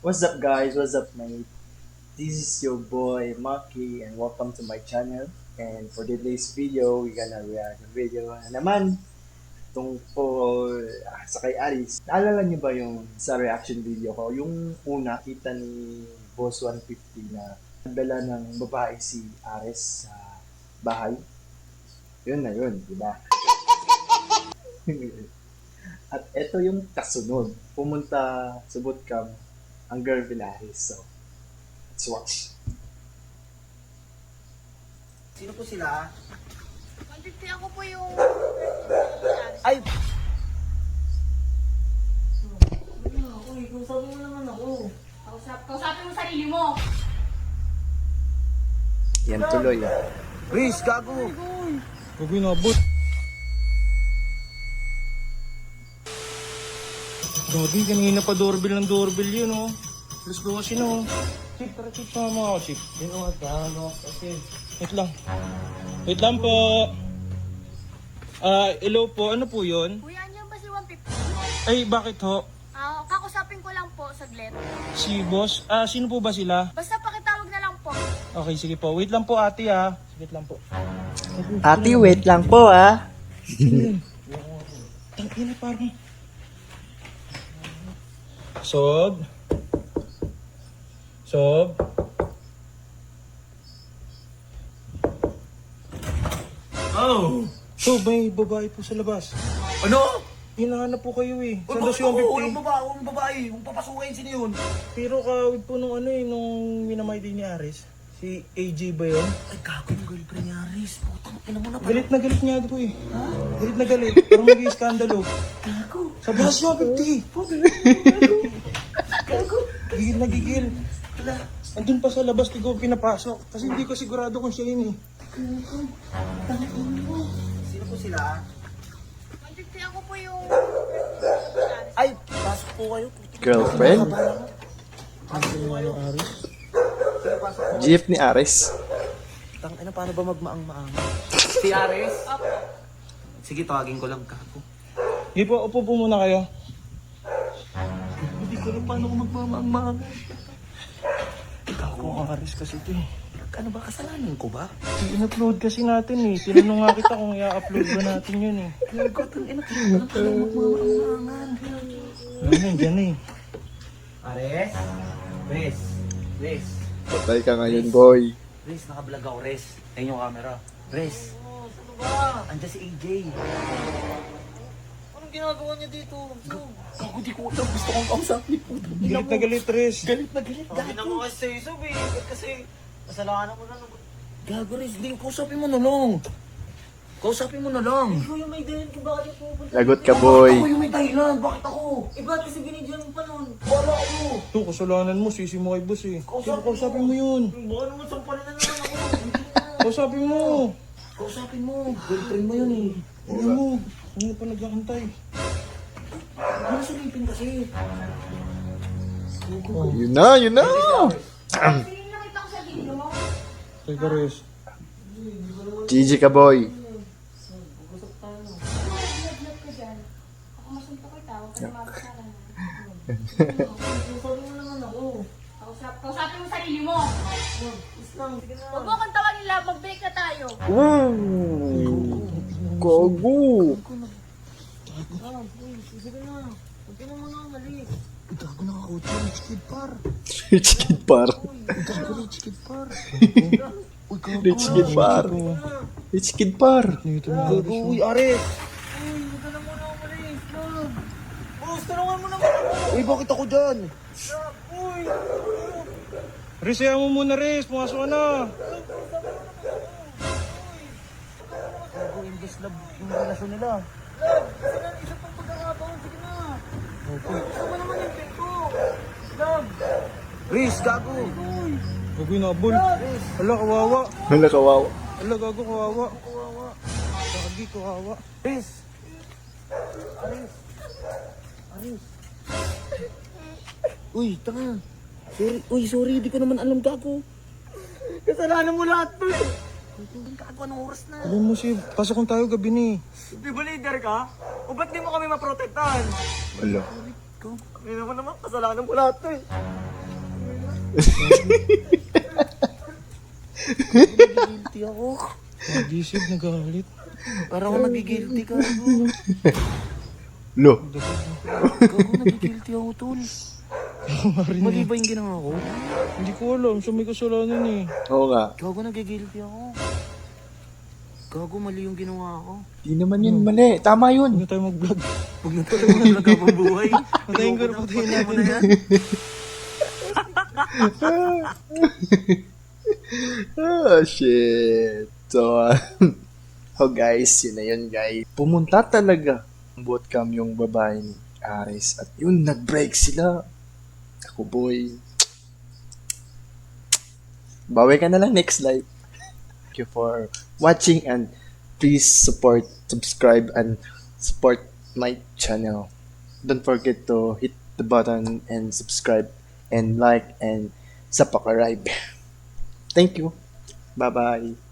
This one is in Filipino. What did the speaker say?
What's up guys? What's up mate? This is your boy Maki and welcome to my channel. And for today's video, we're gonna react ng video na naman tungkol sa kay Alice. Naalala niyo ba yung sa reaction video ko? Yung una, kita ni Boss 150 na nagdala ng babae si Ares sa bahay. Yun na yun, di ba? At ito yung kasunod. Pumunta sa bootcamp ang girl Villaris. So, let's watch. Sino po sila? 150 ako po yung... Ay! Uy, kausapin mo naman ako. Kausapin mo sarili mo. Yan tuloy ah. Riz, gago! Gagawin na abot. Gagi, kanina pa doorbell ng doorbell yun, oh. Alas 12 na, oh. Chip, tara, chip, sama ako, chip. Yun, oh, ano, okay. Wait lang. Wait lang po. Hello po, ano po yun? Kuya, andiyan ba si 150? Ay, bakit ho? Kakusapin ko lang po saglit. Si boss? Sino po ba sila? Basta pakitawag na lang po. Okay, sige po. Wait lang po, ate, ha. Sige lang po. Ate, wait lang po ah. Tangina, parang... Sob? Sob? Oh! Sob, may babae po sa labas. Ano? Hinahanap po kayo eh. Uy, Saan daw bakit si ako? 150? Walang babae, walang babae. Kung papasukin, sino yun? Pero kawid po nung ano eh, nung minamay din ni Aris. Si AJ ba yun? Ay, gago yung girlfriend niya, Riz. Putang ina mo na pala. Galit na galit niya po eh. Galit na galit. Parang nag-iskandalo. Gago. Sa bus 150. Gago. Gigil na gigil. Wala. Andun pa sa labas, di ko pinapasok. Kasi hindi ko sigurado kung siya yun eh. Sino po sila? 150 ako po yung... Ay, pasok po kayo. Girlfriend? Ano yung Aris? Sino pasok po? GF ni Ares. Tang ina, paano ba magmaang-maang? Si Ares? Opo. Sige, tawagin ko lang, gago. Hindi po, upo po muna kayo. Hindi ko alam paano ko magmamaang-maang. Ako ang Aris kasi ito eh. Ano ba, kasalanan ko ba? I-upload kasi natin eh. Tinanong nga kita kung i-upload ba natin yun eh. Gago, tang ina, paano ko magmamaang-maangan? Ano yan, dyan eh. Ares? Riz? Riz? Patay ka ngayon, boy. Riz, nakablog ako, Riz. Ayun yung camera. Riz. Ano ba? Andiyan si AJ. Anong ginagawa niya dito? Gago, di ko alam. Gusto kong kausapin po. Galit na galit, Riz. Galit na galit. Hindi naman kasi sa isog eh. Ba't kasi kasalanan mo na naman. Gago, Riz. Di, kausapin mo na lang. Kausapin mo na lang. Ikaw yung may dahilan kung bakit yung pupunta. Lagot ka, boy. Ako yung may dahilan. Bakit ako? Eh ba't kasi binidyan mo pa nun? Bala ako. Ito, kasalanan mo, sisi mo kay boss eh. Sino kausapin mo yun? Baka naman sampalan na naman ako. Kausapin mo. Kausapin mo. Girlfriend mo yun eh. Ano mo? Ano pa nagkakantay? Ano silipin kasi? Yun na, yun na. Sige, nakita ko sa video mo. Teka, Riz. GG ka, boy. Vlog ka dyan. Ako masunto ko tao. Kaya mabasara na. Sabi mo naman ako. Kausapin mo sarili mo. Islang, sige na. Huwag mo akong tawagin nila. Mag-break na tayo. Ooh. Gogo. Sige na. Huwag ka naman ako malis. Gago na ako. Rich kid par. Rich kid par. Gago, rich kid par. Uy, gago. Rich kid par. Rich kid par. Ito na. Gago, uy, Ares. Uy, huwag ka na muna ako malis. Love. Boss, tulungan mo naman ako. Uy, bakit ako dyan? Uy. Riz, ayaw mo muna, Riz. Pumasok ka na. Gago, English love yung relasyon nila. Love, kasi na isa pang pagkakataon. Sige na. Gusto mo naman yung pink ko. Love. Riz, gago. Gagawin na abol. Hala, kawawa. Wala kawawa. Hala, gago, kawawa. Gagi, kawawa. Riz. Aris. Aris. Uy, tanga. Sorry, uy, sorry, di ko naman alam, gago. Kasalanan mo lahat to eh. Gago, anong oras na? Alam mo si, pasok kong tayo gabi ni. Di ba leader ka? O ba't di mo kami maprotektahan? Wala. Hindi naman kasalanan mo lahat to eh. Nagigilty ako. Nag-isip, nagalit. Parang ako nagigilty ka. Lo. Gago, nagigilty ako, tol. Mali ba yung ginawa ko? Hindi ko alam, siya may kasalanan eh. Oo nga. Gago, nagigilty ako. Gago, mali yung ginawa ko. Di naman yun mali. Tama Huwag yun. na tayo mag-vlog. Huwag na tayo mag-vlog habang buhay. Patayin ko na, patayin Patay mo natin. na yan. Oh, shit. So, oh guys, yun na yun guys. Pumunta talaga ang bootcamp yung babae ni Aris. At yun, nag-break sila. Ako boy. Bawi ka na lang next live. Thank you for watching and please subscribe and support my channel. Don't forget to hit the button and subscribe and like and subscribe. Thank you. Bye-bye.